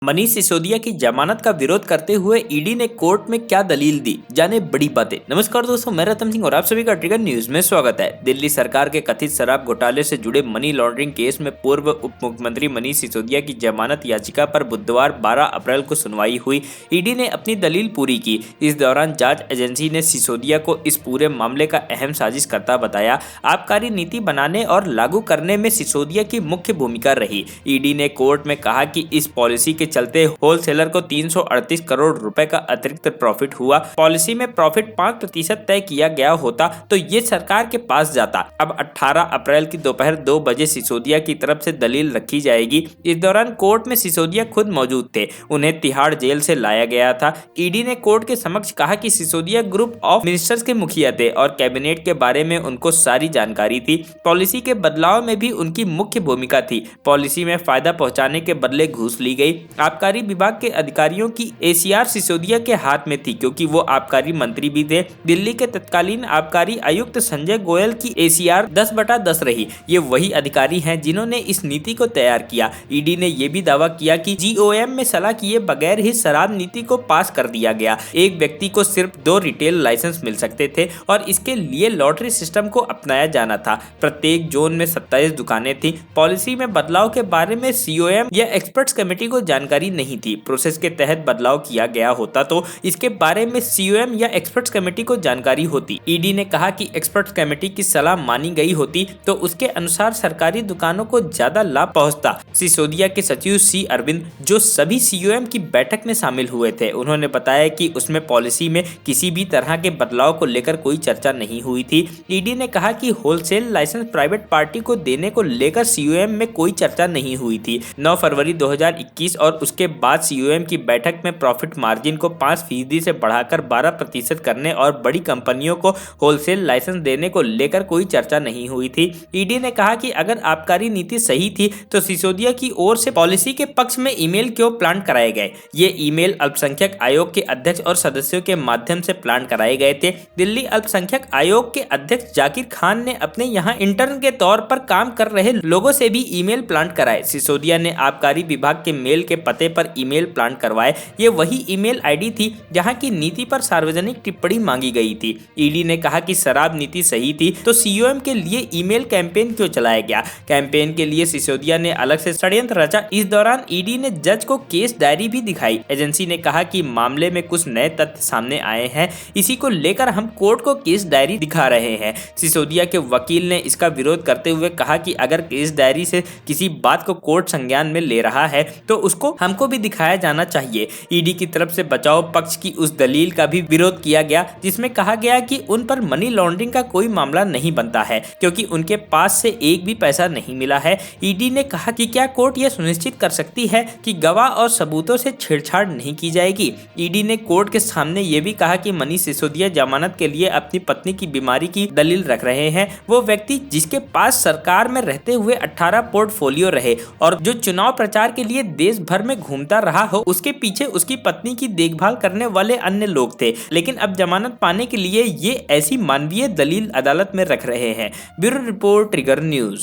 मनीष सिसोदिया की जमानत का विरोध करते हुए ईडी ने कोर्ट में क्या दलील दी, जाने बड़ी बातें। नमस्कार दोस्तों, मैं रतन सिंह और आप सभी का ट्रिगर न्यूज में स्वागत है। दिल्ली सरकार के कथित शराब घोटाले से जुड़े मनी लॉन्ड्रिंग केस में पूर्व उप मुख्यमंत्री मनीष सिसोदिया की जमानत याचिका पर बुधवार 12 अप्रैल को सुनवाई हुई। ईडी ने अपनी दलील पूरी की। इस दौरान जांच एजेंसी ने सिसोदिया को इस पूरे मामले का अहम साजिशकर्ता बताया। आबकारी नीति बनाने और लागू करने में सिसोदिया की मुख्य भूमिका रही। ईडी ने कोर्ट में कहा कि इस पॉलिसी के चलते होलसेलर को 338 करोड़ रुपए का अतिरिक्त प्रॉफिट हुआ। पॉलिसी में प्रॉफिट 5% तय किया गया होता तो ये सरकार के पास जाता। अब 18 अप्रैल की दोपहर 2 बजे सिसोदिया की तरफ से दलील रखी जाएगी। इस दौरान कोर्ट में सिसोदिया खुद मौजूद थे। उन्हें तिहाड़ जेल से लाया गया था। ईडी ने कोर्ट के समक्ष कहा कि सिसोदिया ग्रुप ऑफ मिनिस्टर्स के मुखिया थे और कैबिनेट के बारे में उनको सारी जानकारी थी। पॉलिसी के बदलाव में भी उनकी मुख्य भूमिका थी। पॉलिसी में फायदा पहुंचाने के बदले घूस ली गई। आबकारी विभाग के अधिकारियों की एसीआर सिसोदिया के हाथ में थी, क्योंकि वो आबकारी मंत्री भी थे। दिल्ली के तत्कालीन आबकारी आयुक्त संजय गोयल की एसीआर 10/10 रही। ये वही अधिकारी हैं जिन्होंने इस नीति को तैयार किया। ईडी ने यह भी दावा किया कि जीओएम में सलाह किए बगैर ही शराब नीति को पास कर दिया गया। एक व्यक्ति को सिर्फ 2 रिटेल लाइसेंस मिल सकते थे और इसके लिए लॉटरी सिस्टम को अपनाया जाना था। प्रत्येक जोन में 27 दुकानें थी। पॉलिसी में बदलाव के बारे में सीओएम या एक्सपर्ट्स कमेटी को जानकारी नहीं थी। प्रोसेस के तहत बदलाव किया गया होता तो इसके बारे में सीओएम या एक्सपर्ट्स कमेटी को जानकारी होती। ईडी ने कहा कि एक्सपर्ट्स कमेटी की सलाह मानी गई होती तो उसके अनुसार सरकारी दुकानों को ज्यादा लाभ पहुंचता। सिसोदिया के सचिव सी अरविंद, जो सभी सीओएम की बैठक में शामिल हुए थे, उन्होंने बताया कि उसमें पॉलिसी में किसी भी तरह के बदलाव को लेकर कोई चर्चा नहीं हुई थी। ईडी ने कहा कि होलसेल लाइसेंस प्राइवेट पार्टी को देने को लेकर सीओएम में कोई चर्चा नहीं हुई थी। 9 फरवरी 2021 और उसके बाद सीओएम की बैठक में प्रॉफिट मार्जिन को 5% से बढ़ाकर 12% करने और बड़ी कंपनियों को होलसेल लाइसेंस देने को लेकर कोई चर्चा नहीं हुई थी। ईडी ने कहा कि अगर आबकारी नीति सही थी तो सिसोदिया की ओर से पॉलिसी के पक्ष में ईमेल क्यों प्लांट कराए गए। ये ईमेल अल्पसंख्यक आयोग के अध्यक्ष और सदस्यों के माध्यम से प्लांट कराए गए थे। दिल्ली अल्पसंख्यक आयोग के अध्यक्ष जाकिर खान ने अपने यहाँ इंटर्न के तौर पर काम कर रहे लोगों से भी ईमेल प्लांट कराए। सिसोदिया ने आबकारी विभाग के मेल के पते पर ईमेल प्लांट करवाए। ये वही ईमेल आईडी थी जहां की नीति पर सार्वजनिक टिप्पणी मांगी गई थी। ईडी ने कहा कि शराब नीति सही थी तो सीओएम के लिए ईमेल कैंपेन क्यों चलाया गया। कैंपेन के लिए सिसोदिया ने अलग से षड्यंत्र रचा। इस दौरान ईडी ने जज को केस डायरी भी दिखाई। एजेंसी ने कहा कि मामले में कुछ नए तथ्य सामने आए हैं, इसी को लेकर हम कोर्ट को केस डायरी दिखा रहे हैं। सिसोदिया के वकील ने इसका विरोध करते हुए कहा कि अगर केस डायरी से किसी बात को कोर्ट संज्ञान में ले रहा है तो उसको हमको भी दिखाया जाना चाहिए। ईडी की तरफ से बचाव पक्ष की उस दलील का भी विरोध किया गया जिसमें कहा गया कि उन पर मनी लॉन्ड्रिंग का कोई मामला नहीं बनता है, क्योंकि उनके पास से एक भी पैसा नहीं मिला है। ईडी ने कहा कि क्या कोर्ट यह सुनिश्चित कर सकती है कि गवाह और सबूतों से छेड़छाड़ नहीं की जाएगी। ईडी ने कोर्ट के सामने यह भी कहा कि मनीष सिसोदिया जमानत के लिए अपनी पत्नी की बीमारी की दलील रख रहे हैं। वो व्यक्ति जिसके पास सरकार में रहते हुए 18 पोर्टफोलियो रहे और जो चुनाव प्रचार के लिए देश भर में घूमता रहा हो, उसके पीछे उसकी पत्नी की देखभाल करने वाले अन्य लोग थे, लेकिन अब जमानत पाने के लिए ये ऐसी मानवीय दलील अदालत में रख रहे हैं। Bureau report, trigger news.